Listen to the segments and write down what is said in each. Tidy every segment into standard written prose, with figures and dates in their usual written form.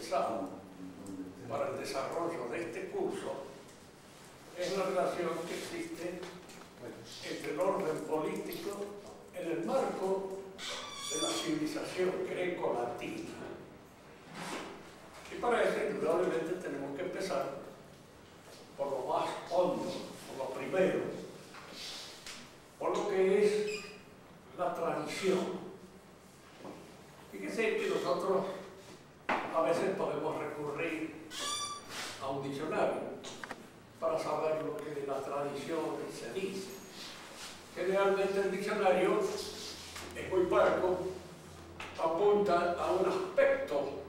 pensado para el desarrollo de este curso es la relación que existe entre el orden político en el marco de la civilización greco-latina. Y para eso, indudablemente, tenemos que empezar por lo más hondo, por lo primero, por lo que es la tradición. Fíjense que nosotros a veces podemos recurrir a un diccionario para saber lo que de la tradición se dice. Generalmente el diccionario es muy parco, apunta a un aspecto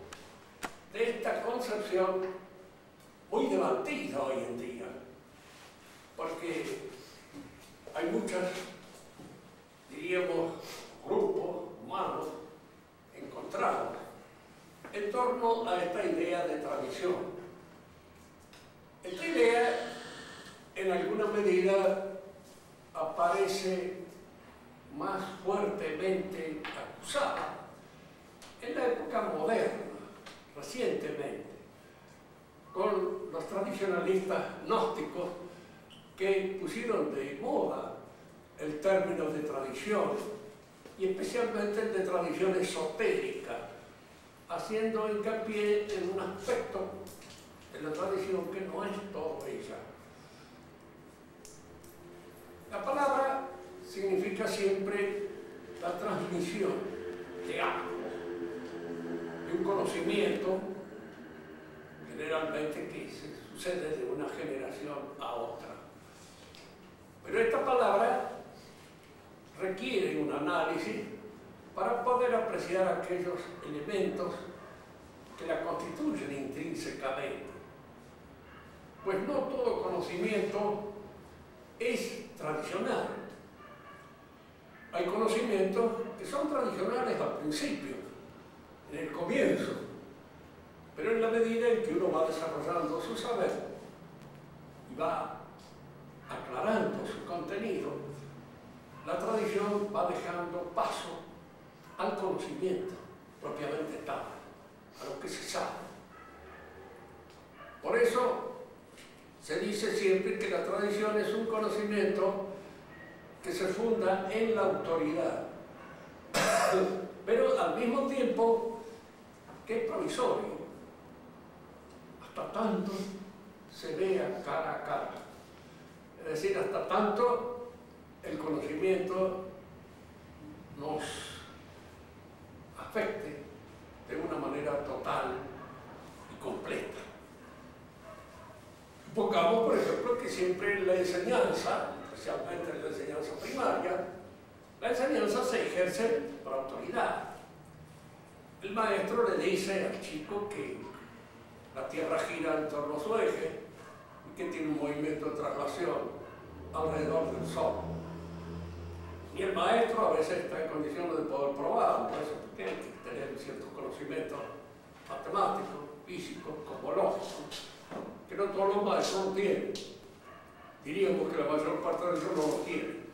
de esta concepción muy debatida hoy en día, porque hay muchas, diríamos, grupos humanos encontrados en torno a esta idea de tradición. Esta idea, en alguna medida, aparece más fuertemente acusada en la época moderna, recientemente, con los tradicionalistas gnósticos que pusieron de moda el término de tradición, y especialmente el de tradición esotérica, haciendo hincapié en un aspecto de la tradición que no es todo ella. La palabra significa siempre la transmisión de algo, de un conocimiento, generalmente que se sucede de una generación a otra. Pero esta palabra requiere un análisis para poder apreciar aquellos elementos que la constituyen intrínsecamente. Pues no todo conocimiento es tradicional. Hay conocimientos que son tradicionales al principio, en el comienzo, pero en la medida en que uno va desarrollando su saber y va aclarando su contenido, la tradición va dejando paso al conocimiento propiamente tal, a lo que se sabe. Por eso se dice siempre que la tradición es un conocimiento que se funda en la autoridad, pero al mismo tiempo que es provisorio, hasta tanto se vea cara a cara. Es decir, hasta tanto el conocimiento nos afecte de una manera total y completa. Pongamos, por ejemplo, que siempre en la enseñanza, especialmente en la enseñanza primaria, la enseñanza se ejerce por autoridad. El maestro le dice al chico que la Tierra gira en torno a su eje y que tiene un movimiento de traslación alrededor del Sol. Y el maestro a veces está en condiciones de poder probarlo, por eso tiene que tener ciertos conocimientos matemáticos, físicos, cosmológicos, que no todos los maestros lo tienen. Diríamos que la mayor parte de ellos no lo tienen.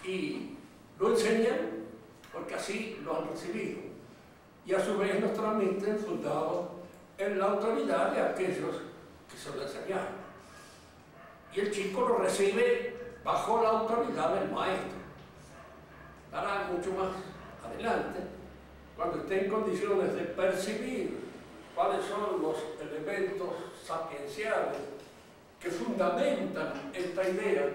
Y lo enseñan porque así lo han recibido. Y a su vez los transmiten fundados en la autoridad de aquellos que se lo enseñaron. Y el chico lo recibe bajo la autoridad del maestro. Dará mucho más adelante, cuando esté en condiciones de percibir cuáles son los elementos sapienciales que fundamentan esta idea,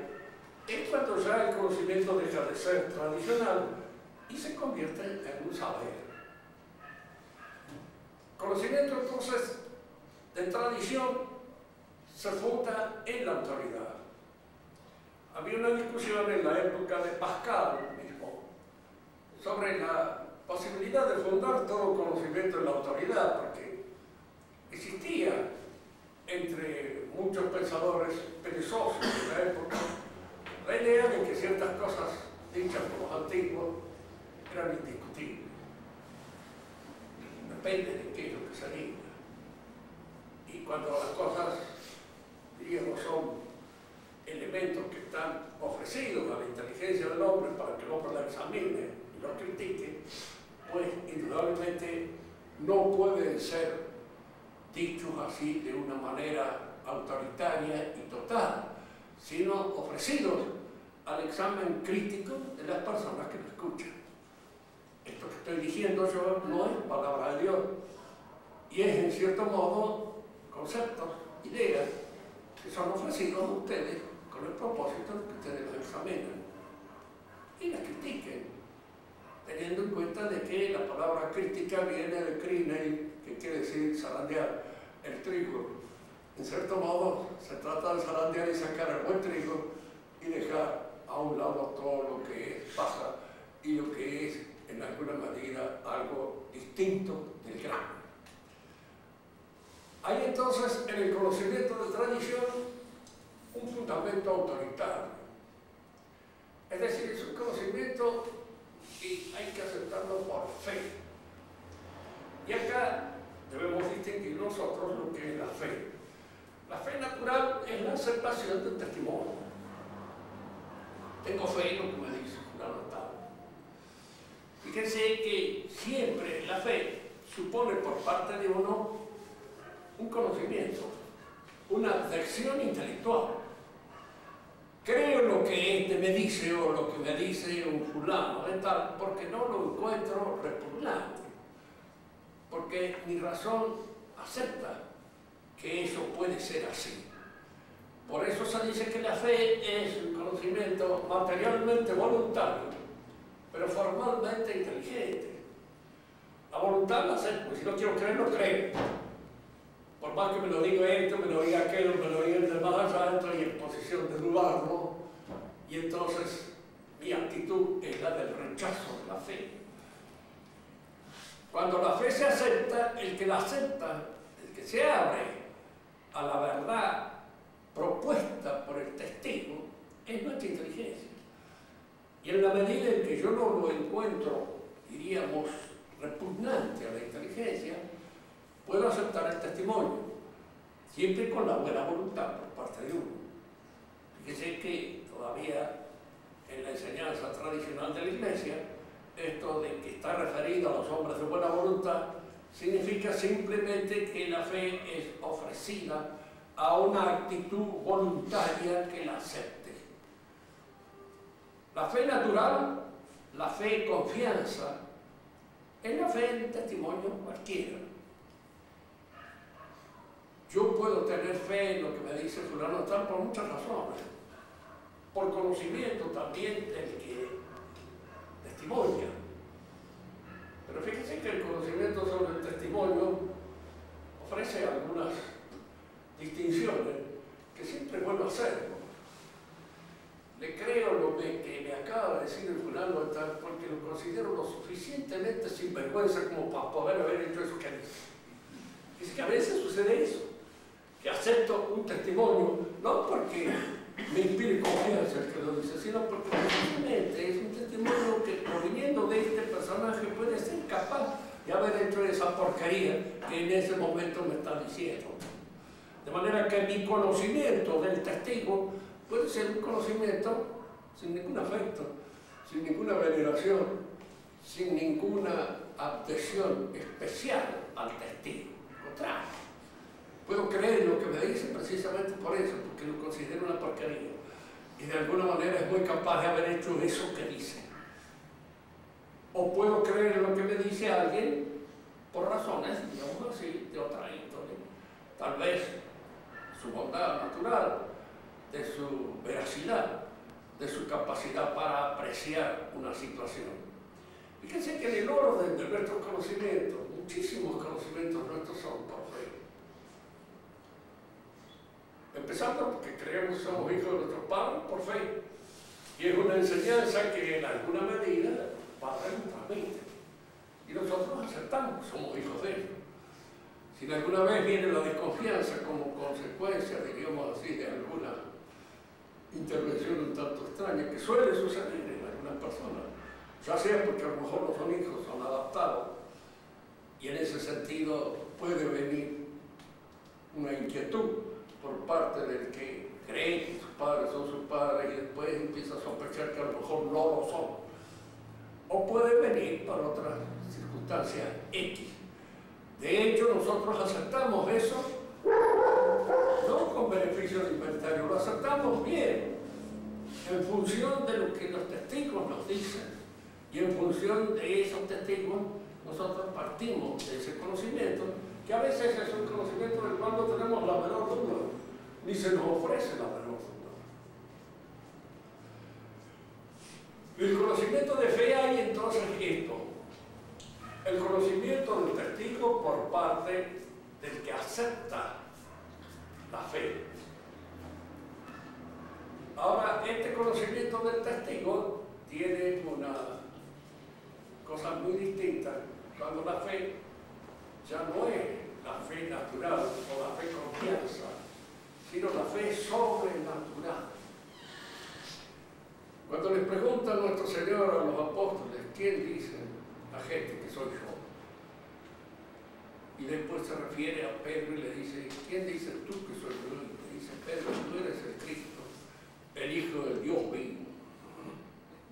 es cuando ya el conocimiento deja de ser tradicional y se convierte en un saber. Conocimiento, entonces, de tradición se funda en la autoridad. Había una discusión en la época de Pascal mismo sobre la posibilidad de fundar todo conocimiento en la autoridad, porque existía entre muchos pensadores perezosos de la época la idea de que ciertas cosas dichas por los antiguos eran indiscutibles. Depende de qué es lo que se diga. Y cuando las cosas, diríamos, son elementos que están ofrecidos a la inteligencia del hombre para que el hombre la examine y lo critique, pues indudablemente no pueden ser dichos así de una manera autoritaria y total, sino ofrecidos al examen crítico de las personas que lo escuchan. Esto que estoy diciendo yo no es palabra de Dios, y es en cierto modo conceptos, ideas, que son ofrecidos a ustedes con el propósito de que ustedes los examinen y las critiquen, teniendo en cuenta de que la palabra crítica viene de crine, que quiere decir zarandear el trigo. En cierto modo, se trata de zarandear y sacar el buen trigo y dejar a un lado todo lo que es paja y lo que es, en alguna medida, algo distinto del grano. Hay entonces en el conocimiento de tradición un fundamento autoritario. Es decir, es un conocimiento y hay que aceptarlo por fe. Y acá debemos distinguir nosotros lo que es la fe. La fe natural es la aceptación del testimonio. Tengo fe en lo que me dice fulano tal. Fíjense que siempre la fe supone por parte de uno un conocimiento, una adhesión intelectual. Creo lo que este me dice o lo que me dice un fulano de tal, porque no lo encuentro repugnante, porque mi razón acepta que eso puede ser así. Por eso se dice que la fe es un conocimiento materialmente voluntario, pero formalmente inteligente. La voluntad la sé, pues si no quiero creer, no creo. Por más que me lo diga esto, me lo diga aquello, me lo diga el demás, ya estoy en posición de dudarlo, y entonces mi actitud es la del rechazo de la fe. Cuando la fe se acepta, el que la acepta, el que se abre a la verdad propuesta por el testigo, es nuestra inteligencia. Y en la medida en que yo no lo encuentro, diríamos, repugnante a la inteligencia, puedo aceptar el testimonio, siempre con la buena voluntad por parte de uno. Fíjese que todavía en la enseñanza tradicional de la Iglesia, esto de que está referido a los hombres de buena voluntad, significa simplemente que la fe es ofrecida a una actitud voluntaria que la acepte. La fe natural, la fe confianza, es la fe en testimonio cualquiera. Yo puedo tener fe en lo que me dice fulano tal por muchas razones. Por conocimiento también del que testimonia. Pero fíjense que el conocimiento sobre el testimonio ofrece algunas distinciones que siempre es bueno hacer. Le creo lo que me acaba de decir el fulano tal porque lo considero lo suficientemente sinvergüenza como para poder haber hecho eso que dice. Es que a veces sucede eso, que acepto un testimonio, no porque me inspire confianza el que lo dice, sino porque precisamente es un testimonio que, proviniendo de este personaje, puede ser capaz de haber hecho esa porquería que en ese momento me está diciendo. De manera que mi conocimiento del testigo puede ser un conocimiento sin ningún afecto, sin ninguna veneración, sin ninguna adhesión especial al testigo. Al contrario, puedo creer en lo que me dice precisamente por eso, porque lo considero una porquería. Y de alguna manera es muy capaz de haber hecho eso que dice. O puedo creer en lo que me dice alguien por razones, digamos así, de otra índole. Tal vez su bondad natural, de su veracidad, de su capacidad para apreciar una situación. Fíjense que en el orden de nuestros conocimientos, muchísimos conocimientos nuestros son por fe. Empezando porque creemos que somos hijos de nuestros padres por fe. Y es una enseñanza que en alguna medida padre nos transmite. Y nosotros aceptamos que somos hijos de ellos. Si alguna vez viene la desconfianza como consecuencia, diríamos así, de alguna intervención un tanto extraña, que suele suceder en algunas personas, ya sea porque a lo mejor no son hijos, son adaptados, y en ese sentido puede venir una inquietud por parte del que cree que sus padres son sus padres y después empieza a sospechar que a lo mejor no lo son. O puede venir por otras circunstancias X. De hecho, nosotros aceptamos eso, no con beneficio de inventario, lo aceptamos bien, en función de lo que los testigos nos dicen. Y en función de esos testigos, nosotros partimos de ese conocimiento, que a veces es un conocimiento del cual no tenemos la menor duda, ni se nos ofrece la menor duda. El conocimiento de fe hay entonces esto: el conocimiento del testigo por parte del que acepta la fe. Ahora, este conocimiento del testigo tiene una cosa muy distinta cuando la fe ya no es la fe natural o la fe confianza, sino la fe sobrenatural. Cuando les pregunta a nuestro Señor a los apóstoles, ¿quién dice la gente que soy yo? Y después se refiere a Pedro y le dice, ¿quién dices tú que soy yo? Y le dice, Pedro, tú eres el Cristo, el Hijo del Dios vivo.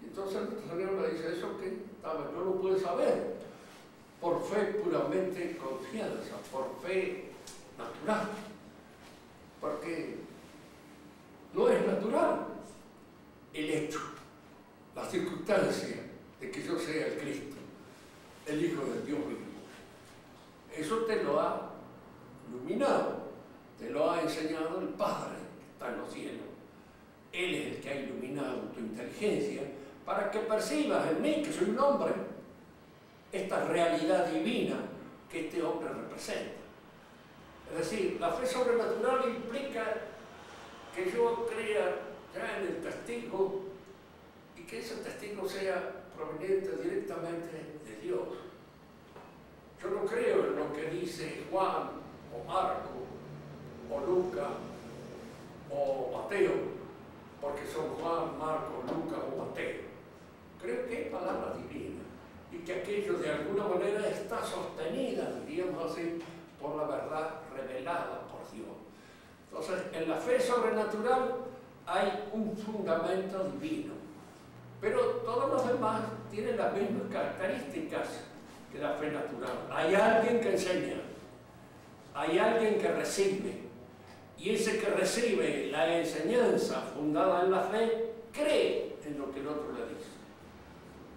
Y entonces nuestro Señor le dice, ¿eso qué? No lo puedes saber por fe puramente confianza, por fe natural. Porque no es natural el hecho, la circunstancia de que yo sea el Cristo, el Hijo del Dios vivo. Eso te lo ha iluminado, te lo ha enseñado el Padre que está en los cielos. Él es el que ha iluminado tu inteligencia para que percibas en mí, que soy un hombre, esta realidad divina que este hombre representa. Es decir, la fe sobrenatural implica que yo crea ya en el testigo y que ese testigo sea proveniente directamente de Dios. Yo no creo en lo que dice Juan o Marco o Lucas o Mateo, porque son Juan, Marco, Lucas o Mateo. Creo que es palabra divina y que aquello de alguna manera está sostenida, diríamos así, por la verdad revelada por Dios. Entonces, en la fe sobrenatural hay un fundamento divino, pero todos los demás tienen las mismas características que la fe natural. Hay alguien que enseña, hay alguien que recibe, y ese que recibe la enseñanza fundada en la fe, cree en lo que el otro le dice.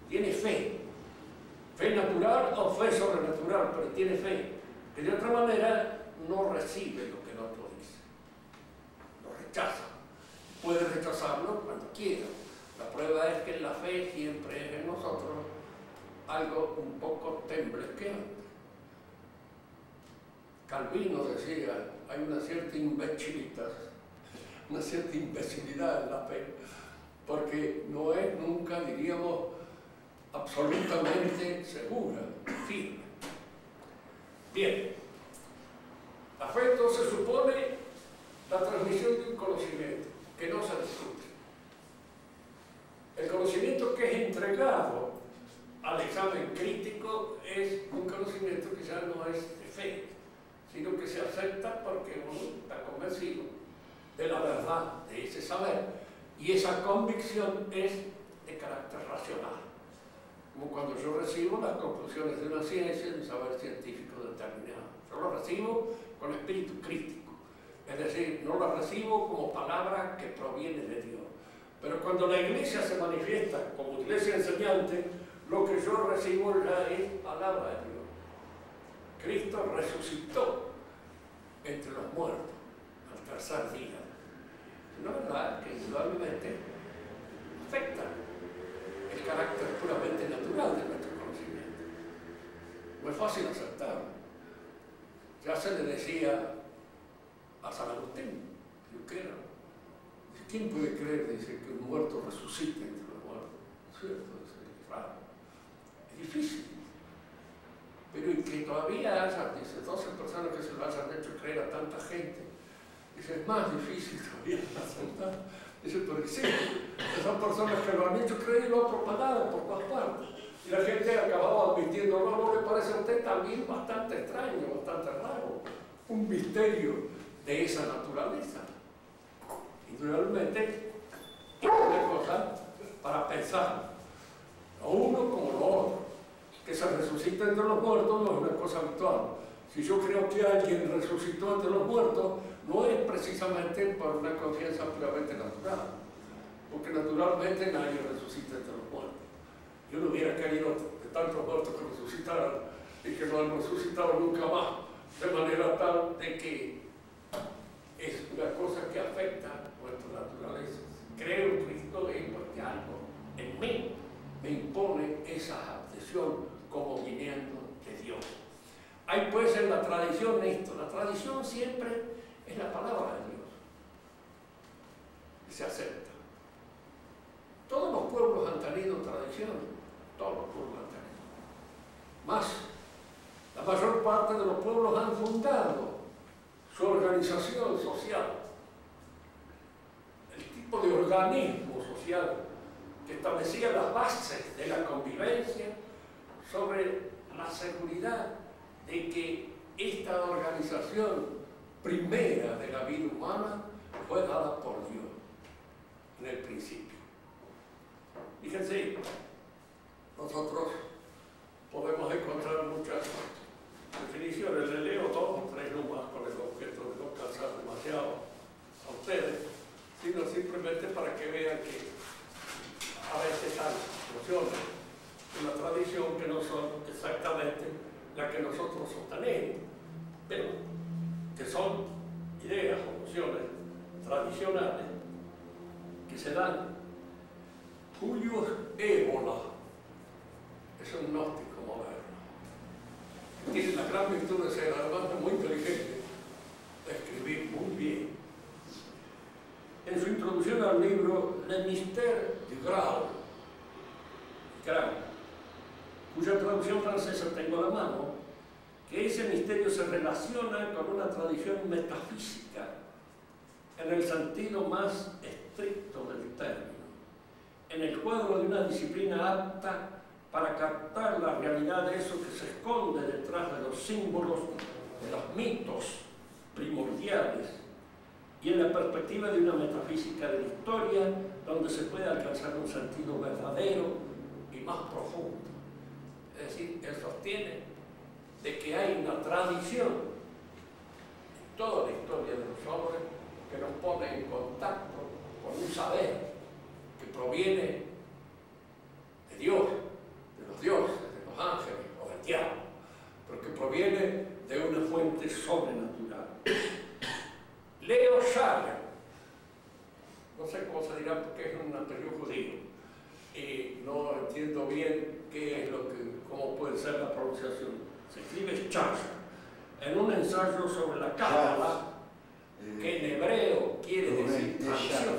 Tiene fe, fe natural o fe sobrenatural, pero tiene fe, que de otra manera no recibe lo que el otro dice, lo rechaza. Puede rechazarlo cuando quiera. La prueba es que la fe siempre es en nosotros algo un poco temblequeante. Calvino decía, hay una cierta imbecilidad en la fe, porque no es nunca, diríamos, absolutamente segura, firme. Bien, la fe entonces supone la transmisión de un conocimiento que no se discute. El conocimiento que es entregado al examen crítico es un conocimiento que ya no es de fe, sino que se acepta porque uno está convencido de la verdad de ese saber, y esa convicción es de carácter racional, como cuando yo recibo las conclusiones de una ciencia, de un saber científico determinado. Yo lo recibo con espíritu crítico, es decir, no lo recibo como palabra que proviene de Dios. Pero cuando la Iglesia se manifiesta como Iglesia enseñante, lo que yo recibo ya es palabra de Dios. Cristo resucitó entre los muertos al tercer día. Una verdad que indudablemente afecta el carácter puramente natural de nuestro conocimiento. No es fácil aceptarlo. Ya se le decía a San Agustín, ¿quién puede creer, dice, que un muerto resucite entre los muertos? ¿No es cierto? Es raro. Es difícil. Pero y que todavía haya, dice, 12 personas que se lo hayan hecho creer a tanta gente, dice, es más difícil todavía aceptar. Dice, pero existe. Esas personas que lo han hecho creer y lo han propagado por todas partes. Y la gente acababa admitiendo, no le parece a usted también bastante extraño, bastante raro, un misterio de esa naturaleza. Indudablemente, es una cosa para pensar, lo uno como lo otro. Que se resucita entre los muertos no es una cosa habitual, Si yo creo que alguien resucitó entre los muertos, no es precisamente por una confianza puramente natural, porque naturalmente nadie resucita entre los muertos. Yo no hubiera querido de tantos muertos que resucitaran y que no han resucitado nunca más, de manera tal de que es una cosa que afecta nuestra naturaleza. Creo en Cristo es porque algo en mí me impone esa adhesión como viniendo de Dios. Hay pues en la tradición esto. La tradición siempre es la palabra de Dios y se acepta. Todos los pueblos han tenido tradición, todos los pueblos han tenido. Más, la mayor parte de los pueblos han fundado su organización social, el tipo de organismo social que establecía las bases de la convivencia sobre la seguridad de que esta organización primera de la vida humana fue dada por Dios en el principio. Fíjense, nosotros podemos encontrar muchas definiciones, les leo dos, tres nomás con el objeto de no cansar demasiado a ustedes, sino simplemente para que vean que a veces hay nociones de la tradición que no son exactamente las que nosotros sostenemos, pero que son ideas o nociones tradicionales que se dan. Julio Ébola es un gnóstico moderno. Tiene la gran virtud de ser además muy inteligente, de escribir muy bien. En su introducción al libro Le Mystère du Graal, cuya traducción francesa tengo a la mano, que ese misterio se relaciona con una tradición metafísica en el sentido más estricto del término, en el cuadro de una disciplina apta para captar la realidad de eso que se esconde detrás de los símbolos, de los mitos primordiales, y en la perspectiva de una metafísica de la historia donde se puede alcanzar un sentido verdadero y más profundo. Es decir, él sostiene de que hay una tradición en toda la historia de los hombres que nos pone en contacto con un saber que proviene de Dios, de los dioses, de los ángeles o del diablo, pero que proviene de una fuente sobrenatural. Leo Schaller, no sé cómo se dirá porque es un apellido judío y no entiendo bien qué es cómo puede ser la pronunciación. Se escribe Schaller, en un ensayo sobre la Cábala, que en hebreo quiere decir tradición.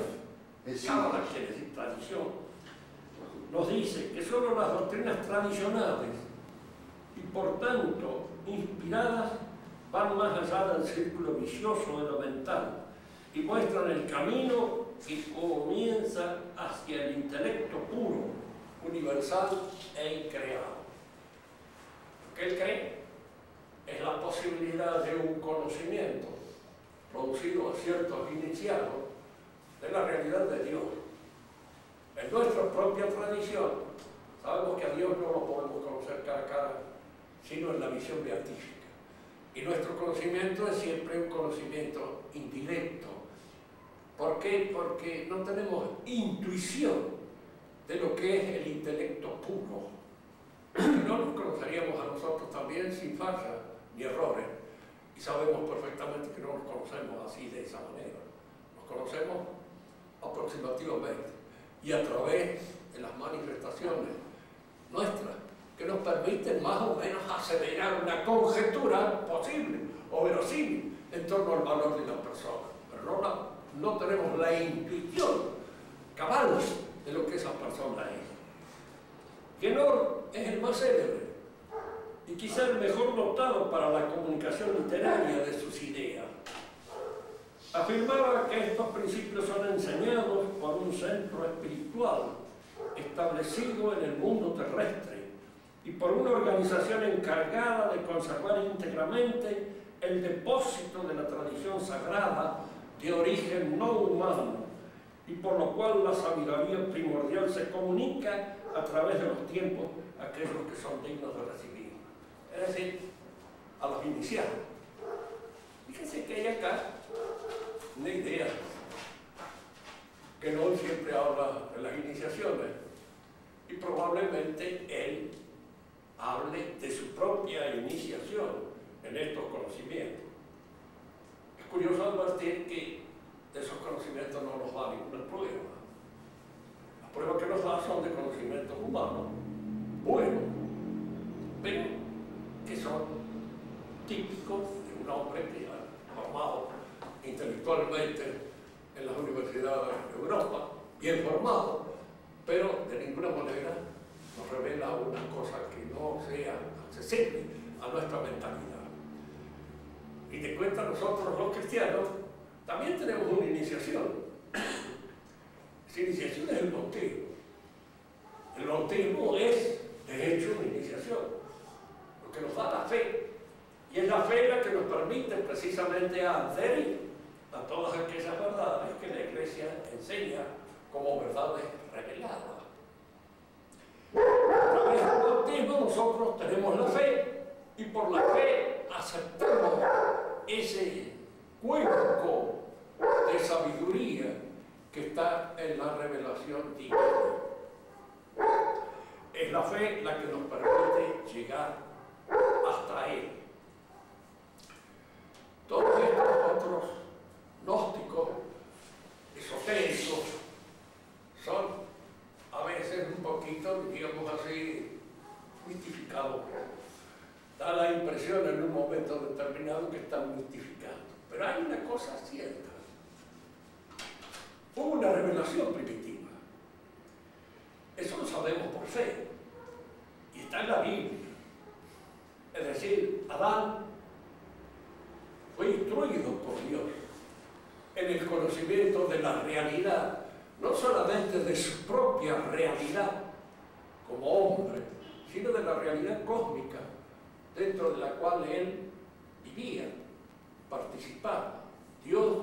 Cábala quiere decir tradición. Nos dice que solo las doctrinas tradicionales y por tanto inspiradas van más allá del círculo vicioso de lo mental y muestran el camino que comienza hacia el intelecto puro, universal e increado. Lo que él cree es la posibilidad de un conocimiento producido a ciertos iniciados de la realidad de Dios. En nuestra propia tradición sabemos que a Dios no lo podemos conocer cara a cara, sino en la visión beatífica. Y nuestro conocimiento es siempre un conocimiento indirecto. ¿Por qué? Porque no tenemos intuición de lo que es el intelecto puro. No nos conoceríamos a nosotros también sin falla ni errores. Y sabemos perfectamente que no nos conocemos así de esa manera. Nos conocemos aproximativamente y a través de las manifestaciones nuestras, que nos permiten más o menos aseverar una conjetura posible o verosímil en torno al valor de la persona. Pero no tenemos la intuición cabal de lo que esa persona es. Guénor es el más célebre y quizá el mejor dotado para la comunicación literaria de sus ideas. Afirmaba que estos principios son enseñados por un centro espiritual establecido en el mundo terrestre y por una organización encargada de conservar íntegramente el depósito de la tradición sagrada de origen no humano, y por lo cual la sabiduría primordial se comunica a través de los tiempos a aquellos que son dignos de recibirla. Es decir, a los iniciados. Fíjense que hay acá una idea que no siempre habla de las iniciaciones y probablemente él hable de su propia iniciación en estos conocimientos. Es curioso advertir que de esos conocimientos no nos da ninguna prueba. Las pruebas que nos da son de conocimientos humanos, buenos, pero que son típicos de un hombre que ha formado intelectualmente en las universidades de Europa, bien formado, pero de ninguna manera nos revela una cosa que no sea accesible a nuestra mentalidad. Y de cuenta nosotros los cristianos también tenemos una iniciación. Esa iniciación es el bautismo. El bautismo es, de hecho, una iniciación, lo que nos da la fe. Y es la fe la que nos permite precisamente adherir a todas aquellas verdades que la Iglesia enseña como verdades reveladas. A través del bautismo nosotros tenemos la fe y por la fe aceptamos ese cuenco de sabiduría que está en la revelación divina. Es la fe la que nos permite llegar hasta Él. Todos estos otros gnósticos, esotéricos, son a veces un poquito, digamos así, mistificados. Da la impresión en un momento determinado que están mistificando. Pero hay una cosa cierta. Hubo una revelación primitiva. Eso lo sabemos por fe. Y está en la Biblia. Es decir, Adán fue instruido por Dios en el conocimiento de la realidad, no solamente de su propia realidad como hombre, sino de la realidad cósmica dentro de la cual él vivía, participaba. Dios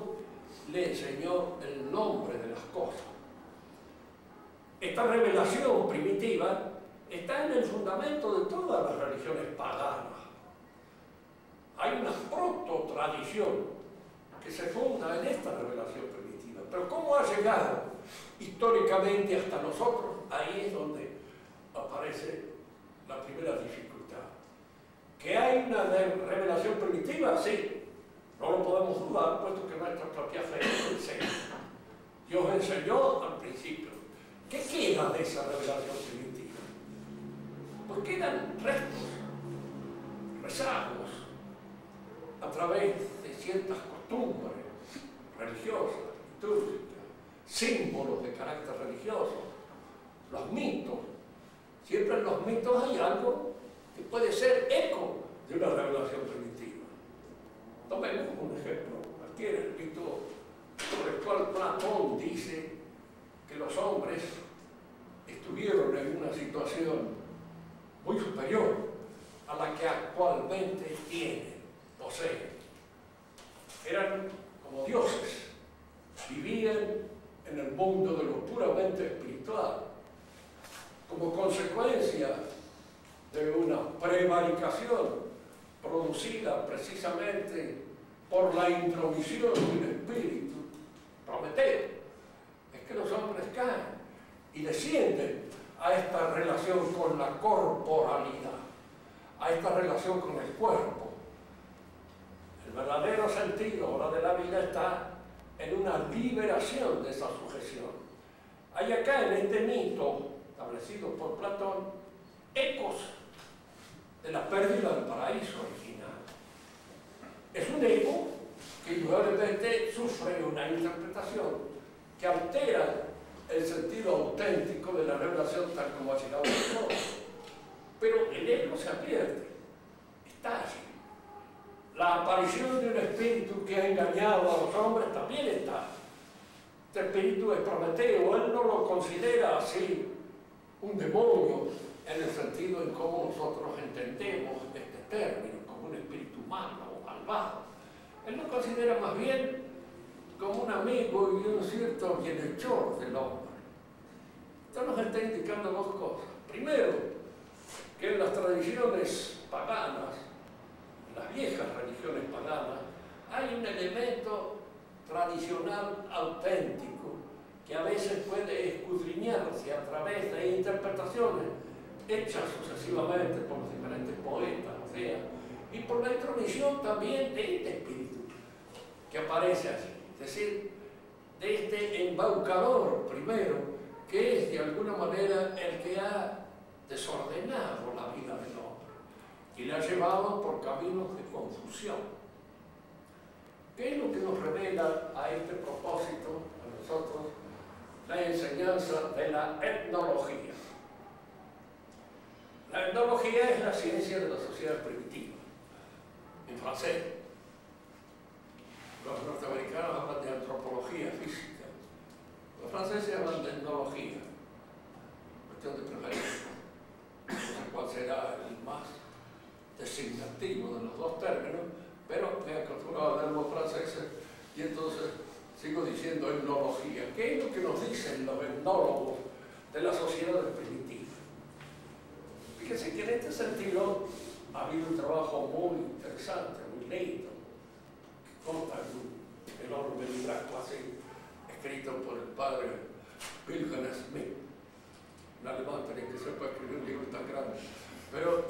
le enseñó el nombre de las cosas. Esta revelación primitiva está en el fundamento de todas las religiones paganas. Hay una proto-tradición que se funda en esta revelación primitiva. Pero ¿cómo ha llegado históricamente hasta nosotros? Ahí es donde aparece la primera dificultad. ¿Que hay una revelación primitiva? Sí, no lo podemos dudar, puesto que nuestra propia fe nos enseña. Dios enseñó al principio. ¿Qué queda de esa revelación primitiva? Pues quedan restos, rezagos, a través de ciertas costumbres religiosas, litúrgicas, símbolos de carácter religioso, los mitos. Siempre en los mitos hay algo que puede ser eco de una revelación primitiva. Tomemos un ejemplo cualquiera, el mito por el cual Platón dice que los hombres estuvieron en una situación muy superior a la que actualmente poseen. Eran como dioses, vivían en el mundo de lo puramente espiritual, como consecuencia de una prevaricación producida precisamente por la intromisión de un espíritu, Prometeo. Es que los hombres caen y descienden a esta relación con la corporalidad, a esta relación con el cuerpo. El verdadero sentido ahora de la vida está en una liberación de esa sujeción. Hay acá en este mito establecido por Platón ecos de la pérdida del paraíso original. Es un eco que indudablemente sufre una interpretación que altera el sentido auténtico de la revelación tal como ha llegado a nosotros. Pero el eco se advierte, está allí. La aparición de un espíritu que ha engañado a los hombres también está. Este espíritu es Prometeo, él no lo considera así un demonio en el sentido en cómo nosotros entendemos este término, como un espíritu malo o malvado. Él lo considera más bien como un amigo y un cierto bienhechor del hombre. Esto nos está indicando dos cosas. Primero, que en las tradiciones paganas, en las viejas religiones paganas, hay un elemento tradicional auténtico que a veces puede escudriñarse a través de interpretaciones hechas sucesivamente por los diferentes poetas, o sea, y por la intromisión también de este espíritu que aparece allí, es decir, de este embaucador primero, que es de alguna manera el que ha desordenado la vida del hombre y le ha llevado por caminos de confusión. ¿Qué es lo que nos revela a este propósito a nosotros la enseñanza de la etnología? La etnología es la ciencia de la sociedad primitiva, en francés. Los norteamericanos hablan de antropología física, los franceses hablan de etnología, cuestión de preferencia. No sé cuál será el más designativo de los dos términos, pero me he acostumbrado a hablar los franceses y entonces sigo diciendo etnología. ¿Qué es lo que nos dicen los etnólogos de las sociedades primitivas? Fíjense que en este sentido ha habido un trabajo muy interesante, muy lindo, que consta en un enorme librazo así, escrito por el padre Wilhelm Schmidt. Un alemán tenía que ser para escribir un libro tan grande, pero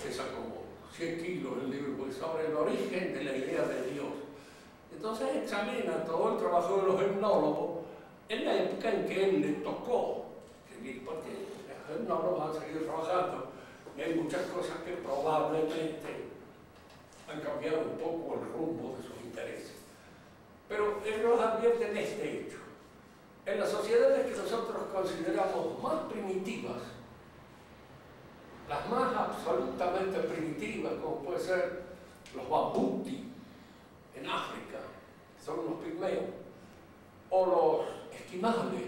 pesa como 100 kilos el libro, sobre el origen de la idea de Dios. Entonces examina todo el trabajo de los etnólogos en la época en que él le tocó escribir, porque los etnólogos han seguido trabajando y hay muchas cosas que probablemente han cambiado un poco el rumbo de sus intereses. Pero ellos advierten este hecho. En las sociedades que nosotros consideramos más primitivas, las más absolutamente primitivas, como puede ser los bambuti en África, que son unos pigmeos, o los esquimales,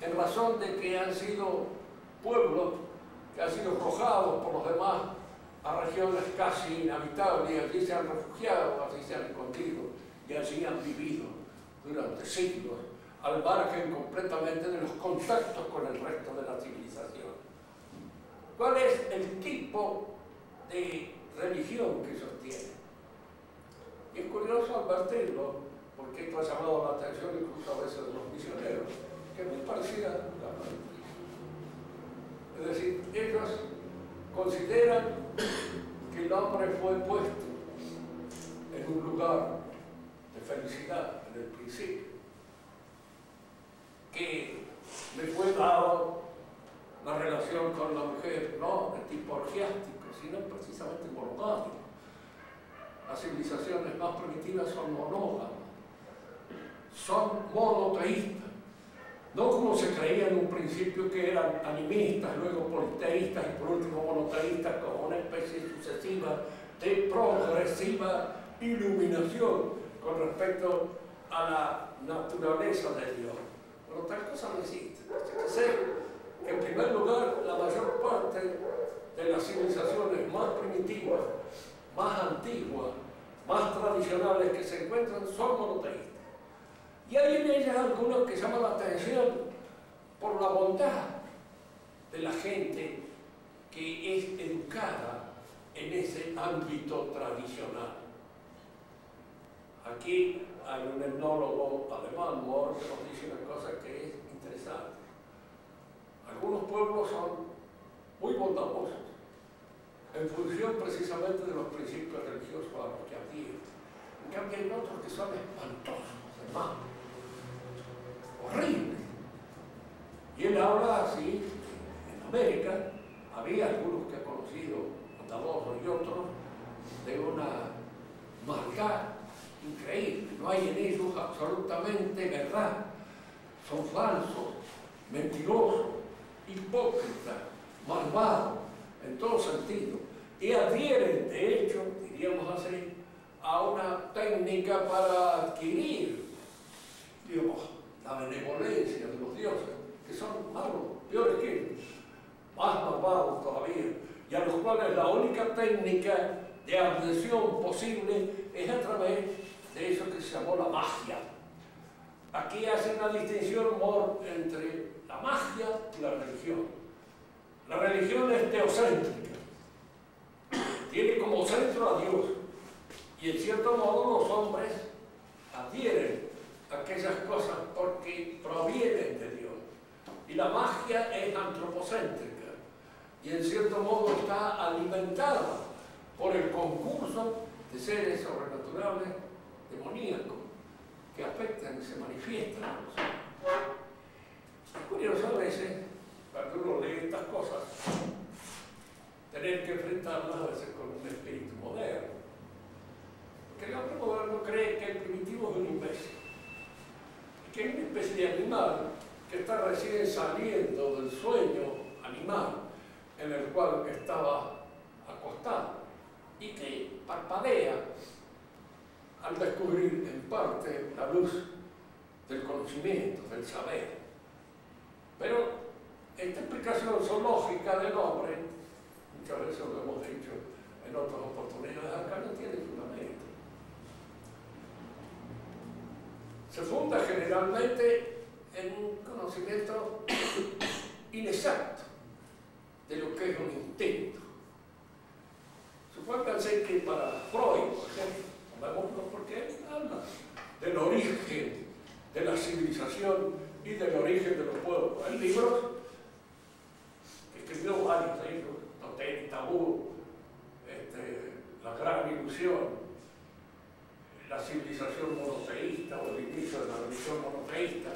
en razón de que han sido pueblos que han sido arrojados por los demás a regiones casi inhabitables, y allí se han refugiado, allí se han escondido, y allí han vivido durante siglos, al margen completamente de los contactos con el resto de la civilización. ¿Cuál es el tipo de religión que sostiene? Y es curioso advertirlo, porque esto ha llamado la atención incluso a veces de los misioneros, que es muy parecida a la nuestra. Es decir, ellos consideran que el hombre fue puesto en un lugar de felicidad en el principio, que le fue dado la relación con la mujer, no de tipo orgiástico, sino precisamente monogámico. Las civilizaciones más primitivas son monógamas, son monoteístas, no como se creía en un principio que eran animistas, luego politeístas y por último monoteístas, como una especie sucesiva de progresiva iluminación con respecto a la naturaleza de Dios. Pero tal cosa no existe. Que en primer lugar, la mayor parte de las civilizaciones más primitivas, más antiguas, más tradicionales que se encuentran son monoteístas. Y hay en ellas algunos que llaman la atención por la bondad de la gente que es educada en ese ámbito tradicional. Aquí hay un etnólogo alemán, Mohr, que nos dice una cosa que es interesante. Algunos pueblos son muy bondadosos, en función precisamente de los principios religiosos a los que adhieren. En cambio hay otros que son espantosos, hermanos, horribles. Y él habla así, en América había algunos que ha conocido, bondadosos y otros, de una maldad increíble. No hay en ellos absolutamente verdad. Son falsos, mentirosos, hipócritas, malvados, en todo sentido. Y adhieren, de hecho, diríamos así, a una técnica para adquirir, digamos, la benevolencia de los dioses, que son malos, peores que ellos, más malvados todavía, y a los cuales la única técnica de adhesión posible es a través de eso que se llamó la magia. Aquí hace una distinción entre la magia y la religión. La religión es teocéntrica, tiene como centro a Dios. Y en cierto modo los hombres adhieren a aquellas cosas porque provienen de Dios. Y la magia es antropocéntrica. Y en cierto modo está alimentada por el concurso de seres sobrenaturales, demoníacos, que afectan y se manifiestan a nosotros. Es curioso a veces, cuando uno lee estas cosas, tener que enfrentarlas a veces con un espíritu moderno. Porque el hombre moderno cree que el primitivo es un imbécil, y que es una especie de animal que está recién saliendo del sueño animal en el cual estaba acostado y que parpadea al descubrir en parte la luz del conocimiento, del saber. Pero esta explicación zoológica del hombre, muchas veces lo hemos dicho en otras oportunidades, acá no tiene fundamento. Se funda generalmente en un conocimiento inexacto de lo que es un instinto. Supónganse que para Freud, por ejemplo, tomémoslo porque él habla del origen de la civilización y del origen de los pueblos. Hay libros, escribió varios libros, Totem y Tabú, La Gran Ilusión, la civilización monoteísta o el inicio de la religión monoteísta,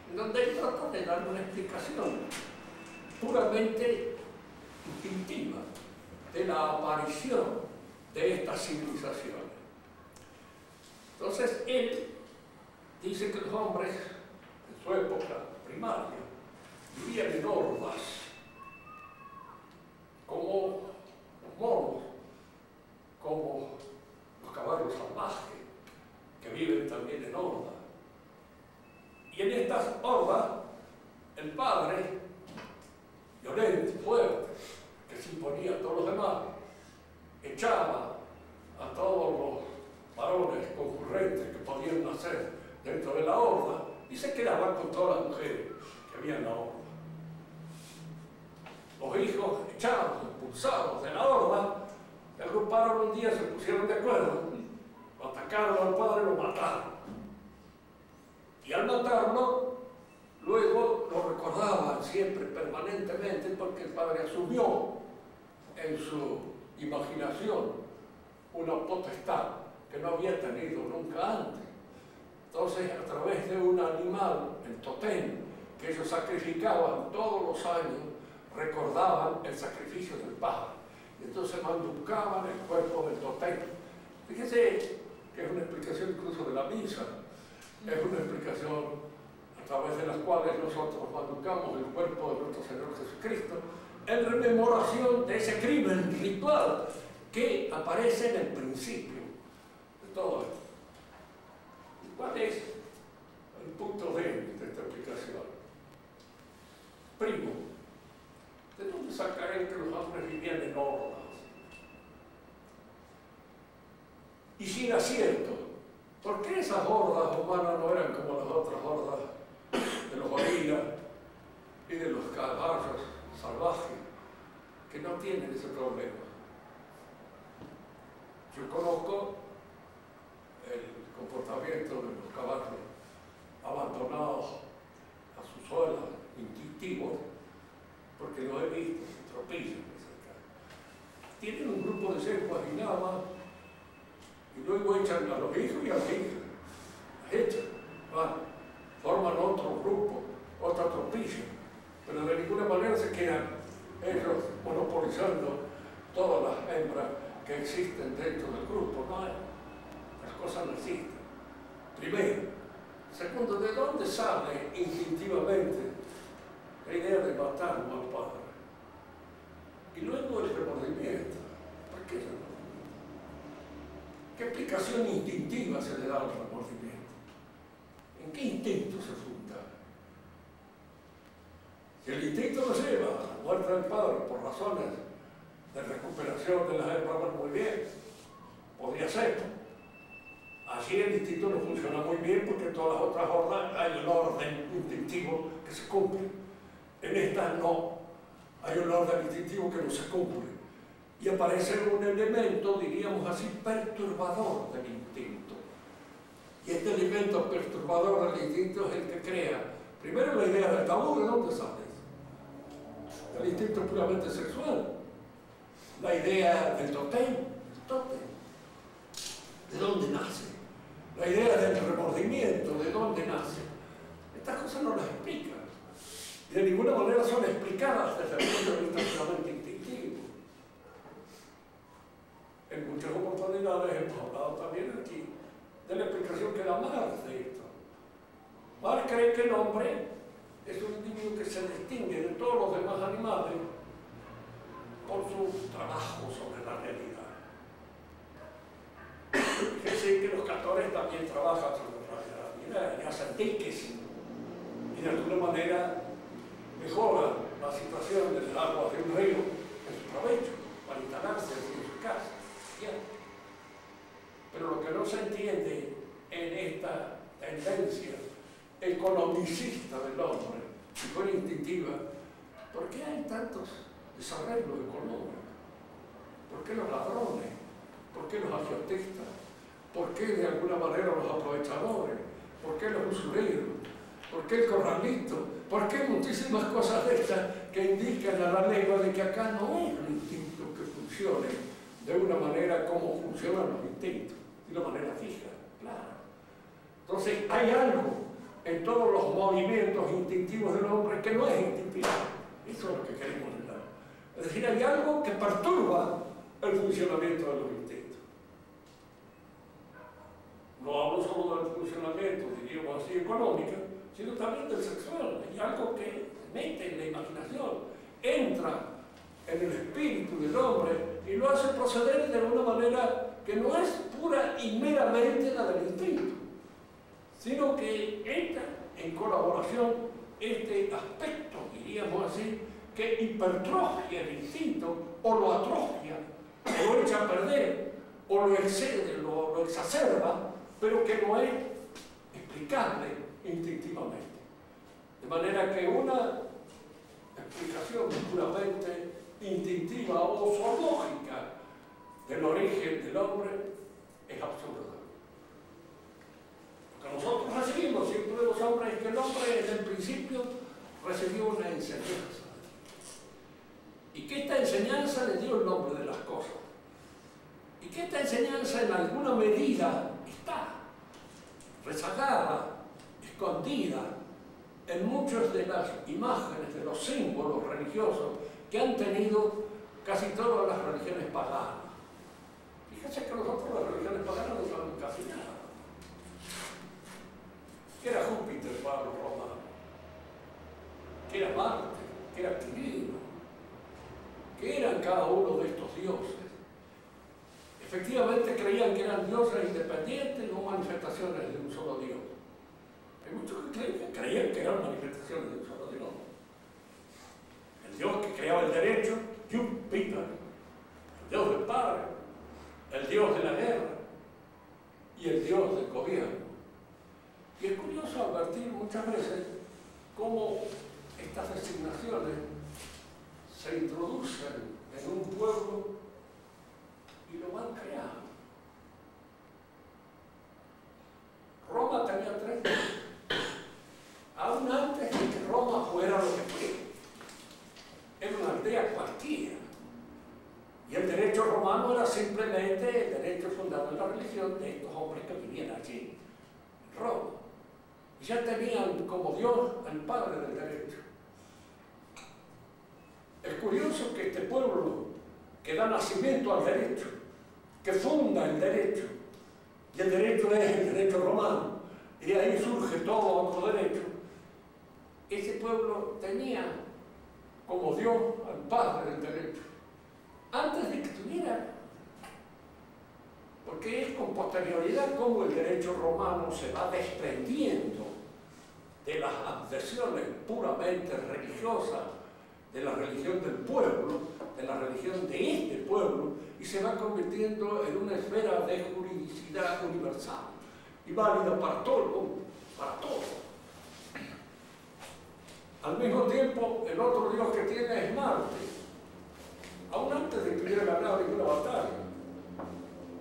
en donde él trata de dar una explicación puramente instintiva de la aparición de estas civilizaciones. Entonces él dice que los hombres en su época primaria vivían en hordas como los monos, como los caballos salvajes que viven también en hordas. Y en estas hordas el padre, violento, fuerte, que se imponía a todos los demás, echaba a todos los varones concurrentes que podían nacer dentro de la horda y se quedaba con todas las mujeres que había en la horda. Los hijos echados, expulsados de la horda, se agruparon un día, se pusieron de acuerdo, lo atacaron al padre y lo mataron. Y al matarlo, luego lo recordaban siempre, permanentemente, porque el padre asumió en su imaginación una potestad que no había tenido nunca antes. Entonces, a través de un animal, el totem, que ellos sacrificaban todos los años, recordaban el sacrificio del padre. Y entonces manducaban el cuerpo del totem. Fíjese que es una explicación incluso de la misa, es una explicación a través de las cuales nosotros manducamos el cuerpo de nuestro Señor Jesucristo en rememoración de ese crimen ritual que aparece en el principio de todo esto. ¿Y cuál es el punto de esta explicación? Primo, ¿de dónde sacaré que los hombres vivían en hordas? Y si era cierto, ¿por qué esas hordas humanas no eran como las otras hordas de los gorilas y de los caballos salvajes, que no tienen ese problema? Yo conozco el comportamiento de los caballos abandonados a su suela, instintivos, porque lo he visto, se tropillan. Tienen un grupo de cepas y nada más, y luego echan a los hijos y a las hijas, las echan, forman otro grupo, otra tropilla, pero de ninguna manera se quedan ellos monopolizando todas las hembras que existen dentro del grupo. No, las cosas no existen. Primero. Segundo, ¿de dónde sale instintivamente la idea de matar al padre? Y luego el remordimiento. ¿Por qué el remordimiento? ¿Qué explicación instintiva se le da al remordimiento? ¿En qué instinto se funda? Si el instinto nos lleva a la muerte del padre por razones de recuperación de las hembras, muy bien, podría ser. Así el instinto no funciona muy bien porque en todas las otras hordas hay un orden instintivo que se cumple. En esta no, hay un orden instintivo que no se cumple. Y aparece un elemento, diríamos así, perturbador del instinto. Y este elemento perturbador del instinto es el que crea, primero, la idea del tabú. ¿De dónde sale? El instinto puramente sexual. La idea del tótem. ¿De dónde nace? La idea del remordimiento, ¿de dónde nace? Estas cosas no las explican. De ninguna manera son explicadas desde el punto de vista puramente instintivo. En muchas oportunidades hemos hablado también aquí de la explicación que da Marx de esto. Marx cree que el hombre es un individuo que se distingue de todos los demás animales por su trabajo sobre la realidad. Fíjense que los castores también trabajan sobre la realidad y hacen diques y de alguna manera mejoran la situación del agua de un río en su provecho para instalarse en su casa. Bien. Pero lo que no se entiende en esta tendencia economicista del hombre, si fuera instintiva, ¿por qué hay tantos desarreglos económicos? ¿Por qué los ladrones? ¿Por qué los agiotistas? ¿Por qué de alguna manera los aprovechadores? ¿Por qué los usureros? ¿Por qué el corralito? ¿Por qué muchísimas cosas de estas que indican a la lengua de que acá no es un instinto que funcione de una manera como funcionan los instintos, de una manera fija, claro? Entonces hay algo en todos los movimientos instintivos del hombre que no es instintivo. Eso es lo que queremos hablar. Es decir, hay algo que perturba el funcionamiento de los instintos. No hablo solo del funcionamiento, diríamos así, económico, sino también del sexual. Hay algo que se mete en la imaginación, entra en el espíritu del hombre y lo hace proceder de alguna manera que no es pura y meramente la del instinto, sino que entra en colaboración este aspecto, diríamos así, que hipertrofia el instinto, o lo atrofia, o lo echa a perder, o lo excede, lo exacerba, pero que no es explicable instintivamente. De manera que una explicación puramente instintiva o zoológica del origen del hombre es absurda. Lo que nosotros recibimos siempre de los hombres es que el hombre desde el principio recibió una enseñanza. Y que esta enseñanza le dio el nombre de las cosas. Y que esta enseñanza en alguna medida está rezagada, escondida en muchas de las imágenes, de los símbolos religiosos que han tenido casi todas las religiones paganas. Fíjense que nosotros las religiones paganas no saben casi nada. ¿Qué era Júpiter para los romanos? ¿Qué era Marte? ¿Qué era Quirino? ¿Qué eran cada uno de estos dioses? Efectivamente creían que eran dioses independientes, no manifestaciones de un solo Dios. Hay muchos que creían que eran manifestaciones de un solo Dios. El Dios que creaba el derecho, Júpiter. El Dios del Padre, el Dios de la guerra y el Dios del gobierno. Y es curioso advertir muchas veces cómo estas designaciones se introducen en un pueblo y lo van creando. Roma tenía 3 dioses. Aún antes de que Roma fuera lo que fue. Era una aldea cualquiera. Y el derecho romano era simplemente el derecho fundado en la religión de estos hombres que vivían allí, en Roma. Y ya tenían como Dios al Padre del derecho. Es curioso que este pueblo que da nacimiento al derecho, que funda el derecho, y el derecho es el derecho romano, y de ahí surge todo otro derecho, ese pueblo tenía como Dios al Padre del derecho, antes de que tuviera, porque es con posterioridad como el derecho romano se va desprendiendo de las adhesiones puramente religiosas de la religión del pueblo, de la religión de este pueblo, y se va convirtiendo en una esfera de juridicidad universal y válida para todo el mundo, para todo. Al mismo tiempo, el otro Dios que tiene es Marte, aún antes de que hubiera ganado ninguna batalla.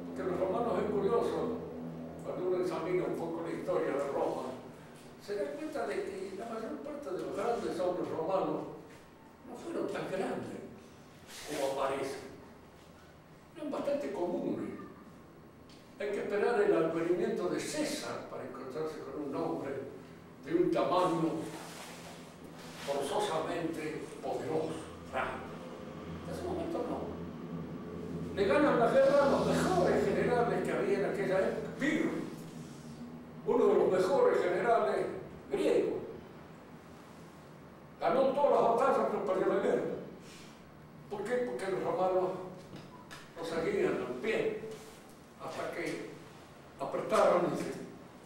Porque los romanos es curioso, cuando uno examina un poco la historia de Roma, se da cuenta de que la mayor parte de los grandes hombres romanos no fueron tan grandes como parecen. Eran bastante comunes. Hay que esperar el advenimiento de César para encontrarse con un hombre de un tamaño forzosamente poderoso, grande. En ese momento no. Le ganan la guerra a los mejores generales que había en aquella época. Piro, uno de los mejores generales griegos. Ganó todas las batallas, pero perdió la guerra. ¿Por qué? Porque los romanos lo seguían al pie, hasta que apretaron y se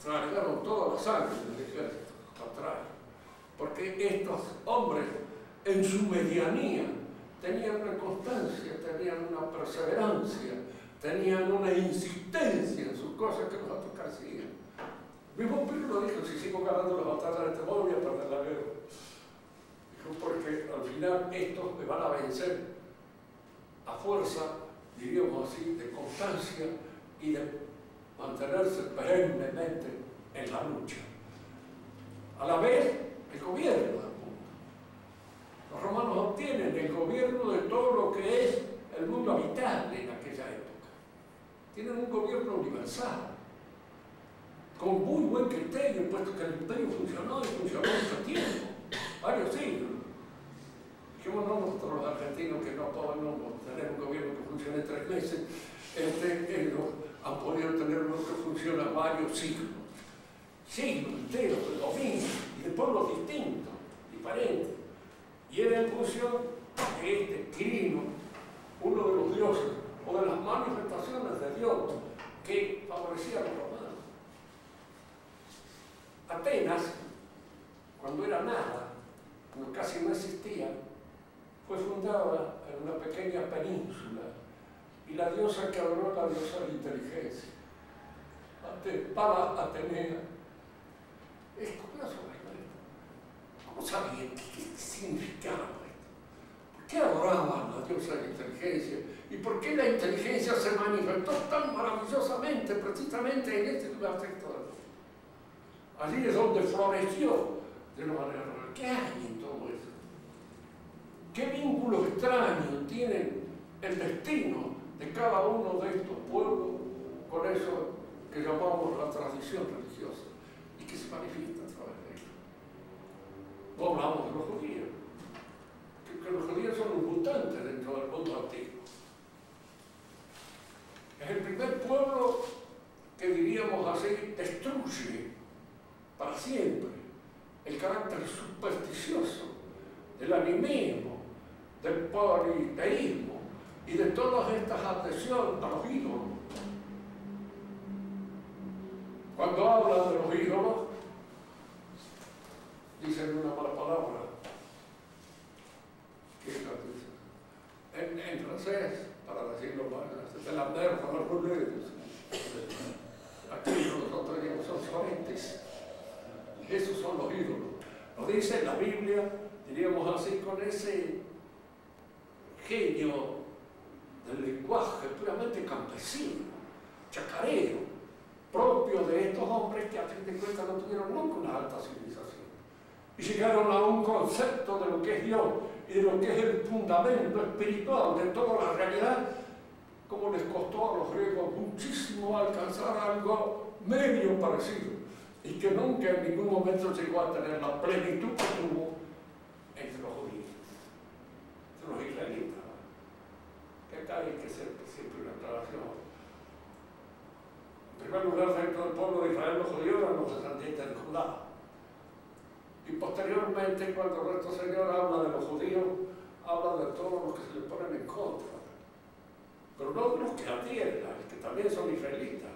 tragaron toda la sangre del ejército contrario. Porque estos hombres, en su medianía, tenían una constancia, tenían una perseverancia, tenían una insistencia en sus cosas que los otros carecían. Mismo Piro lo dijo: si sigo ganando las batallas de este modo, voy a perder la guerra. Dijo: porque al final estos me van a vencer a fuerza, diríamos así, de constancia y de mantenerse perennemente en la lucha. A la vez, el gobierno del mundo. Los romanos obtienen el gobierno de todo lo que es el mundo habitable en aquella época. Tienen un gobierno universal, con muy buen criterio, puesto que el imperio funcionó y funcionó mucho tiempo, varios siglos. Dijimos nosotros los argentinos que no podemos tener un gobierno que funcione 3 meses, ellos han podido tener uno que funciona varios siglos enteros de dominio y de pueblos distintos, diferentes. Y era en función de Quirino, uno de los dioses o de las manifestaciones de Dios que favorecía a los romanos. Atenas, cuando era nada, cuando casi no existía, fue fundada en una pequeña península, y la diosa que adoró la diosa de la inteligencia, Palas Atenea. Es curioso, ¿verdad? ¿Cómo sabían qué significaba esto? ¿Por qué adoraban a la diosa de la inteligencia? ¿Y por qué la inteligencia se manifestó tan maravillosamente, precisamente en este lugar sector? Allí es donde floreció de una manera real. ¿Qué hay en todo eso? ¿Qué vínculo extraño tiene el destino de cada uno de estos pueblos con eso que llamamos la tradición religiosa y que se manifiesta a través de ello? No hablamos de los judíos, que los judíos son un mutante dentro del mundo antiguo. Es el primer pueblo que, diríamos así, destruye para siempre el carácter supersticioso del animismo, del politeísmo y de todas estas adhesiones a los ídolos. Cuando hablan de los ídolos, dicen una mala palabra. ¿Qué es la dice? En francés, para decirlo mal, de la merda, los ruleros. Aquí nosotros diríamos son soretes. Esos son los ídolos. Lo dice la Biblia, diríamos así, con ese genio del lenguaje puramente campesino, chacarero, propio de estos hombres que a fin de cuentas no tuvieron nunca una alta civilización. Y llegaron a un concepto de lo que es Dios y de lo que es el fundamento espiritual de toda la realidad, como les costó a los griegos muchísimo alcanzar algo medio parecido, y que nunca en ningún momento llegó a tener la plenitud que tuvo entre los judíos, entre los israelitas. Que acá hay que hacer siempre una aclaración. En primer lugar, dentro del pueblo de Israel, los judíos eran los descendientes de Judá. Y posteriormente, cuando nuestro Señor habla de los judíos, habla de todos los que se le ponen en contra. Pero no los que adhieren, que también son israelitas.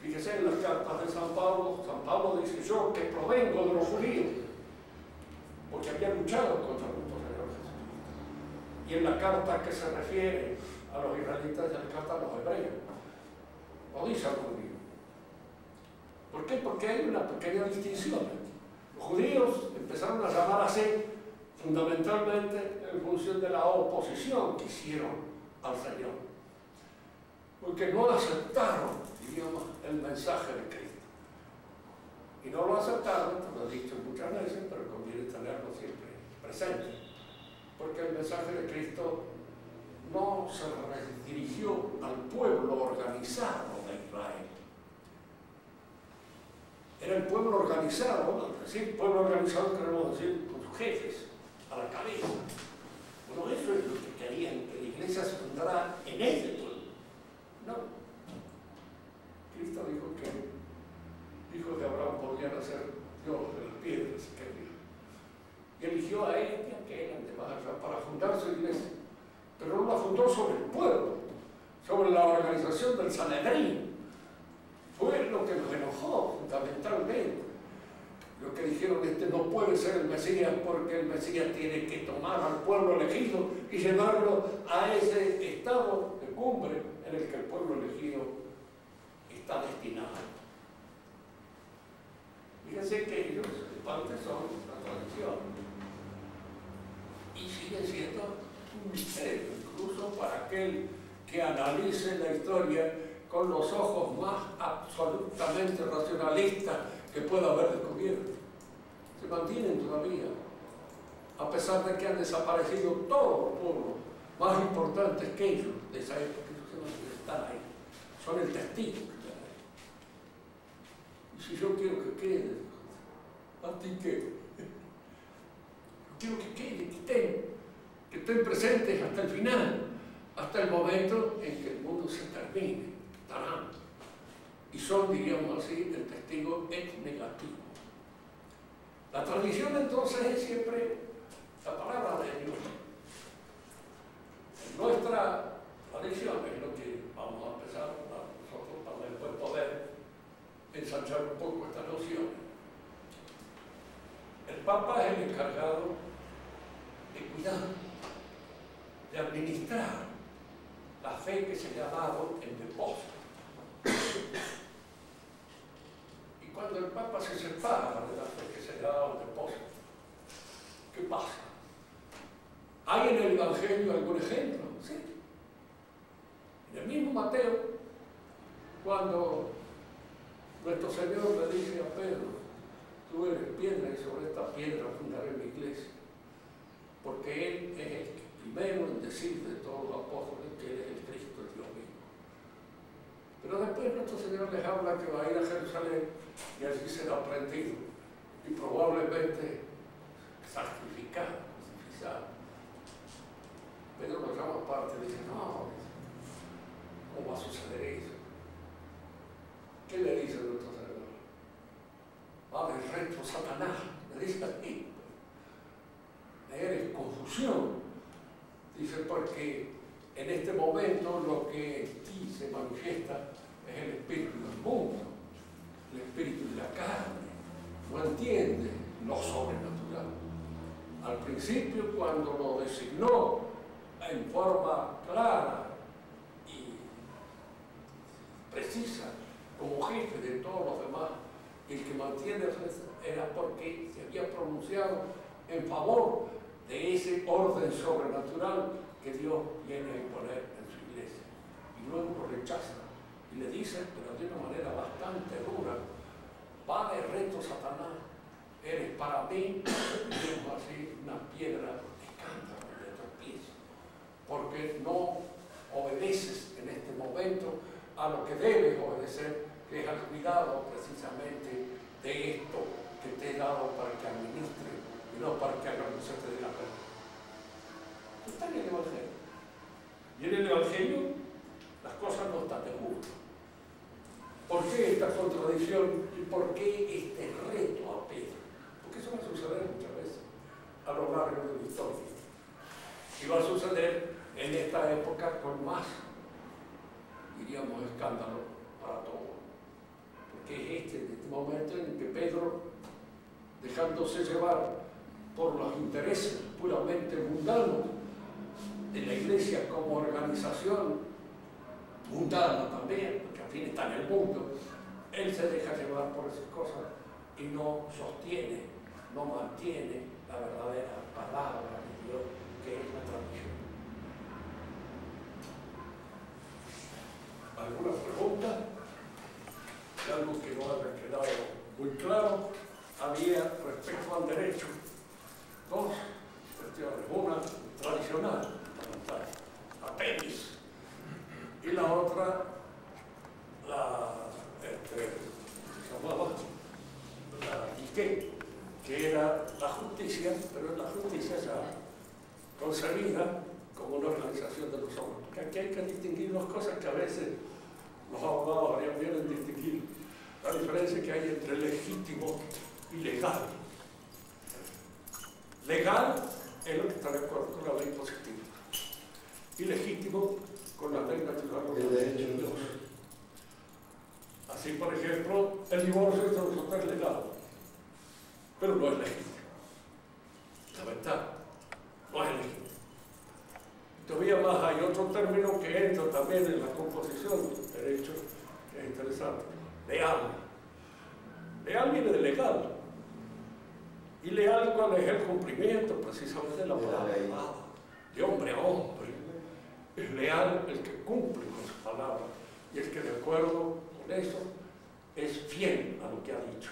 Fíjese en las cartas de San Pablo dice: yo que provengo de los judíos, porque había luchado contra nuestro Señor Jesucristo. Y en la carta que se refiere a los israelitas, en la carta a los hebreos, lo dice al judío. ¿Por qué? Porque hay una pequeña distinción. Los judíos empezaron a llamar así fundamentalmente en función de la oposición que hicieron al Señor, porque no aceptaron, diríamos, el mensaje de Cristo. Y no lo aceptaron, lo he dicho muchas veces, pero conviene tenerlo siempre presente, porque el mensaje de Cristo no se dirigió al pueblo organizado de Israel. Era el pueblo organizado, es decir, pueblo organizado queremos decir con sus jefes a la cabeza. Bueno, eso es lo que querían, que la iglesia se fundara en ese pueblo. No. Cristo dijo que hijos de Abraham podían hacer Dios de las piedras, y eligió a él y a aquel para fundar su iglesia. Pero no la fundó sobre el pueblo, sobre la organización del Sanedrín. Fue lo que nos enojó fundamentalmente. Lo que dijeron, no puede ser el Mesías, porque el Mesías tiene que tomar al pueblo elegido y llevarlo a ese estado de cumbre en el que el pueblo elegido está destinado. Fíjense que ellos en parte son la tradición y siguen siendo un misterio, incluso para aquel que analice la historia con los ojos más absolutamente racionalistas que pueda haber descubierto. Se mantienen todavía, a pesar de que han desaparecido todos los pueblos más importantes que ellos de esa época. Ellos están ahí, son el testigo que están ahí. Y si yo quiero que quede, ¿a ti qué? Yo quiero que quede, que estén presentes hasta el final, hasta el momento en que el mundo se termine. Estarán. Y son, diríamos así, el testigo ex negativo. La tradición entonces es siempre la palabra de Dios. Nuestra tradición es lo que vamos a empezar nosotros para después poder ensanchar un poco esta noción. El Papa es el encargado de cuidar, de administrar la fe que se le ha dado en depósito. Y cuando el Papa se separa de la fe que se le ha dado en depósito, ¿qué pasa? ¿Hay en el Evangelio algún ejemplo? Sí. En el mismo Mateo, cuando nuestro Señor le dice a Pedro, tú eres piedra y sobre esta piedra fundaré mi iglesia, porque Él es el primero en decir de todos los apóstoles que Él es el Cristo, el Dios mismo. Pero después nuestro Señor les habla que va a ir a Jerusalén y allí será prendido y probablemente sacrificado. Pedro lo llama aparte y dice, no, ¿cómo va a suceder eso? ¿Qué le dice nuestro Señor? Va a haber retro Satanás, le dice así. Eres confusión. Dice, porque en este momento lo que en ti se manifiesta es el espíritu del mundo, el espíritu de la carne. No entiende lo sobrenatural. Al principio, cuando lo designó en forma clara y precisa como jefe de todos los demás, el que mantiene era porque se había pronunciado en favor de ese orden sobrenatural que Dios viene a imponer en su iglesia. Y luego lo rechaza y le dice, pero de una manera bastante dura, va de reto Satanás, eres para mí, digamos así, una piedra de escándalo, de tropiezo, porque no obedeces en este momento a lo que debes obedecer, que es al cuidado precisamente de esto que te he dado para que administre y no para que haga lo que se te dé la gana. Está en el Evangelio. Y en el Evangelio las cosas no están de gusto. ¿Por qué esta contradicción y por qué este reto a Pedro? Porque eso va a suceder muchas veces a lo largo de la historia. Y va a suceder en esta época con más, diríamos, escándalo para todos. Porque es este momento en que Pedro, dejándose llevar por los intereses puramente mundanos de la iglesia como organización mundana también, porque al fin está en el mundo, él se deja llevar por esas cosas y no sostiene no mantiene la verdadera palabra de Dios, que es la tradición. ¿Alguna pregunta? Algo que no haya quedado muy claro. Había respecto al derecho dos cuestiones. Una tradicional, la pelvis, y la otra se llamaba la dique, que era la justicia, pero la justicia ya concebida como una organización de los hombres. Porque aquí hay que distinguir dos cosas que a veces los abogados harían bien en distinguir. La diferencia que hay entre legítimo y legal. Legal es lo que está de acuerdo con la ley positiva. Y legítimo con la ley natural de Dios. Así, por ejemplo, el divorcio de nosotros es legal, pero no es legítimo. La verdad, no es legítimo. Todavía más hay otro término que entra también en la composición del derecho, que es interesante. Leal. Leal viene de legal. Y leal, ¿cuál es el cumplimiento? Precisamente de la palabra. De hombre a hombre. Es leal el que cumple con su palabra. Y el que de acuerdo con eso es fiel a lo que ha dicho.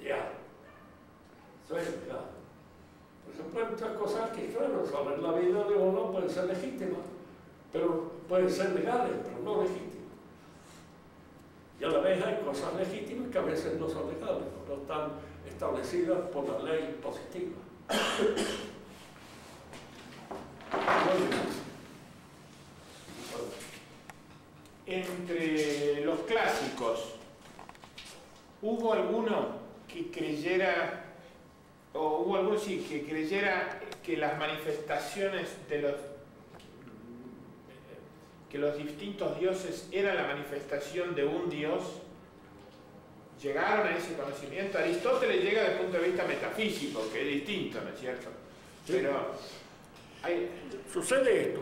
Leal. Eso es leal. Por ejemplo, hay muchas cosas que, claro, sobre la vida de uno pueden ser legítimas, pero pueden ser legales, pero no legítimas. Y a la vez hay cosas legítimas que a veces no son legales, no están establecidas por la ley positiva. Entre los clásicos, ¿hubo alguno que creyera, o hubo alguno sí, que creyera que las manifestaciones de que los distintos dioses eran la manifestación de un dios? ¿Llegaron a ese conocimiento? Aristóteles llega desde el punto de vista metafísico, que es distinto, ¿no es cierto? Pero sucede esto.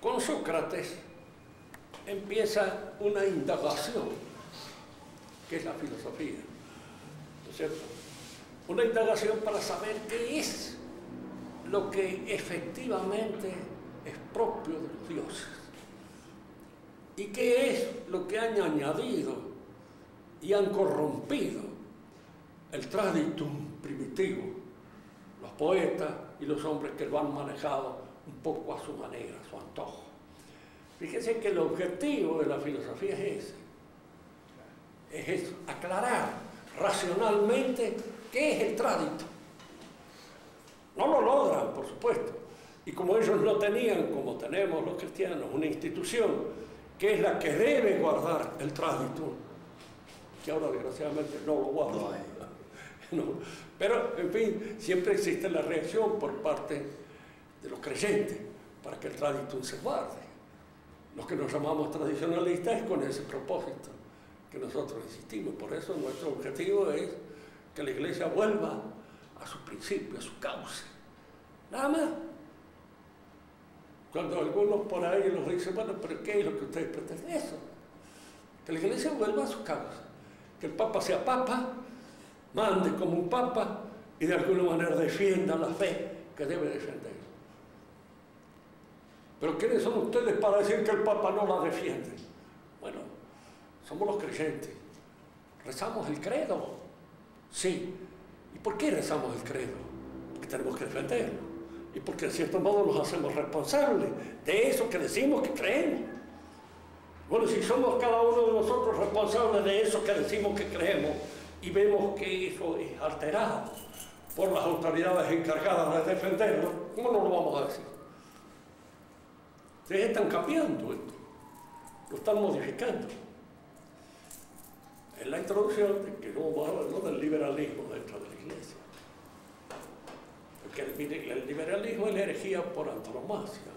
Con Sócrates empieza una indagación, que es la filosofía, ¿no es cierto? Una indagación para saber qué es lo que efectivamente es propio de los dioses y qué es lo que han añadido y han corrompido el traditum primitivo, los poetas y los hombres que lo han manejado un poco a su manera, a su antojo. Fíjense que el objetivo de la filosofía es eso, aclarar racionalmente qué es el tradito. No lo logran, por supuesto. Y como ellos no tenían, como tenemos los cristianos, una institución que es la que debe guardar el tradito, que ahora desgraciadamente no lo guarda. No. Pero, en fin, siempre existe la reacción por parte de los creyentes para que el traditum se guarde. Los que nos llamamos tradicionalistas es con ese propósito que nosotros insistimos. Por eso nuestro objetivo es que la Iglesia vuelva a su principio, a su cauce. Nada más. Cuando algunos por ahí nos dicen, bueno, pero ¿qué es lo que ustedes pretenden? Eso. Que la Iglesia vuelva a su cauce. Que el Papa sea Papa, mande como un Papa y de alguna manera defienda la fe que debe defender. Pero ¿quiénes son ustedes para decir que el Papa no la defiende? Bueno, somos los creyentes. ¿Rezamos el credo? Sí. ¿Y por qué rezamos el credo? Porque tenemos que defenderlo. Y porque en cierto modo nos hacemos responsables de eso que decimos que creemos. Bueno, si somos cada uno de nosotros responsables de eso que decimos que creemos y vemos que eso es alterado por las autoridades encargadas de defenderlo, ¿cómo no lo vamos a decir? Ustedes están cambiando esto, lo están modificando. En la introducción de que no vamos a hablar del liberalismo dentro de la Iglesia. Porque el liberalismo es la herejía por antonomasia,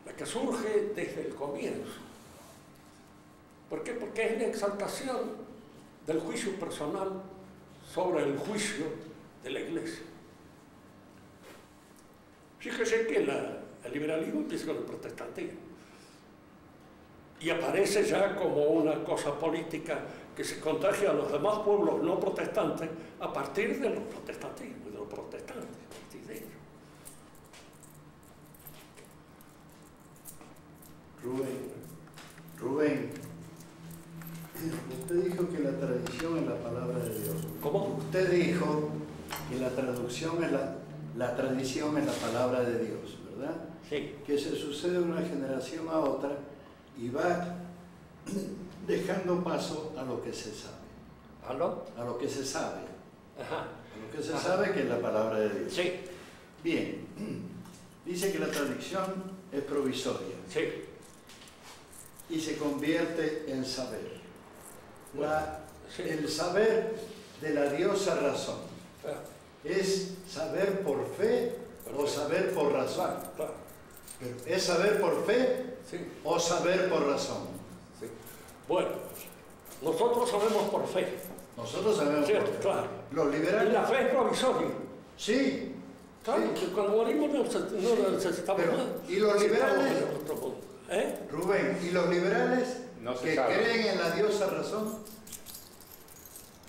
la que surge desde el comienzo. ¿Por qué? Porque es la exaltación del juicio personal sobre el juicio de la Iglesia. Fíjese que el liberalismo empieza con el protestantismo. y aparece ya como una cosa política que se contagia a los demás pueblos no protestantes a partir de los protestantismos y de los protestantes, a partir de ellos. Rubén, usted dijo que la tradición es la palabra de Dios. ¿Cómo? Usted dijo que la traducción es la tradición es la palabra de Dios, ¿verdad? Sí. Que se sucede de una generación a otra y va dejando paso a lo que se sabe. ¿Aló? A lo que se sabe. Ajá. A lo que se sabe que es la palabra de Dios. Sí. Bien. Dice que la tradición es provisoria. Sí. Y se convierte en saber. Sí. El saber de la diosa razón. Claro. ¿Es saber por fe o saber por razón? Claro. ¿Es saber por fe Sí. o saber por razón? Sí. Bueno, nosotros sabemos por fe. Nosotros sabemos Cierto, por fe. claro. Los Y liberales... la fe es provisoria. Sí. Claro, Sí. que cuando morimos no necesitamos Pero, nada. ¿y los Necesitamos liberales? el otro mundo. ¿Eh? Rubén, ¿y los liberales No se que sabe. creen en la diosa razón?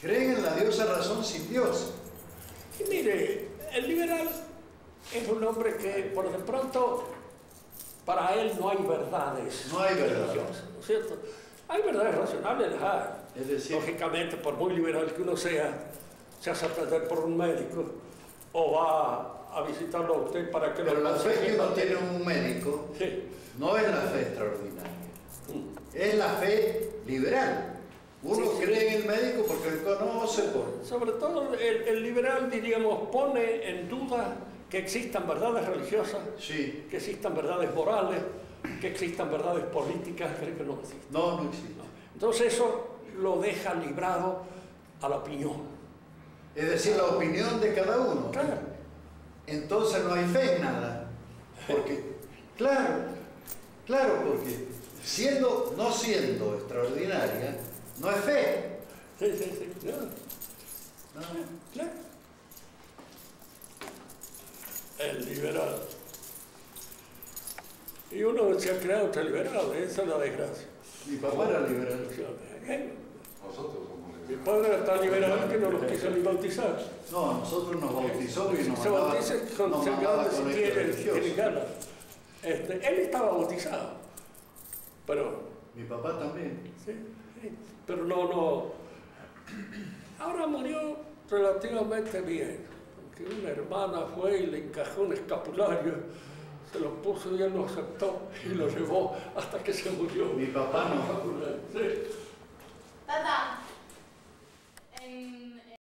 Creen en la diosa razón sin Dios. Y mire, el liberal es un hombre que, por de pronto, para él no hay verdades. No hay verdad. religiosas, ¿no es cierto? Hay verdades racionales, las hay. Es decir, Lógicamente, por muy liberal que uno sea, se hace aprender por un médico o va a visitarlo a usted para que pero lo la fe que uno aconseje. tiene en un médico Sí. no es la fe extraordinaria, es la fe liberal. Uno Sí, sí. cree en el médico porque él conoce, Sobre todo el liberal, diríamos, pone en duda que existan verdades religiosas, sí, que existan verdades morales, que existan verdades políticas, cree que no existen. no existe. Entonces eso lo deja librado a la opinión. Es decir, la opinión de cada uno. Claro. Entonces no hay fe en nada. Porque, claro, porque no siendo extraordinaria, no es fe. Sí, sí, sí. Claro. ¿No? Claro. El liberal. Y uno se ha creado entre liberal, esa es la desgracia. Mi papá era liberal. Nosotros somos Mi liberales. padre era tan liberal que no nos quiso ni bautizar. No, a nosotros nos bautizó y nos Se mandaba, bautiza nos con mandaba señales si colegio tiene religioso. ganas. Él estaba bautizado, pero, Mi papá también. sí, pero no. Ahora murió relativamente bien, porque una hermana fue y le encajó un escapulario, se lo puso y él lo aceptó y lo llevó hasta que se murió. Mi papá no. Sí. Tata.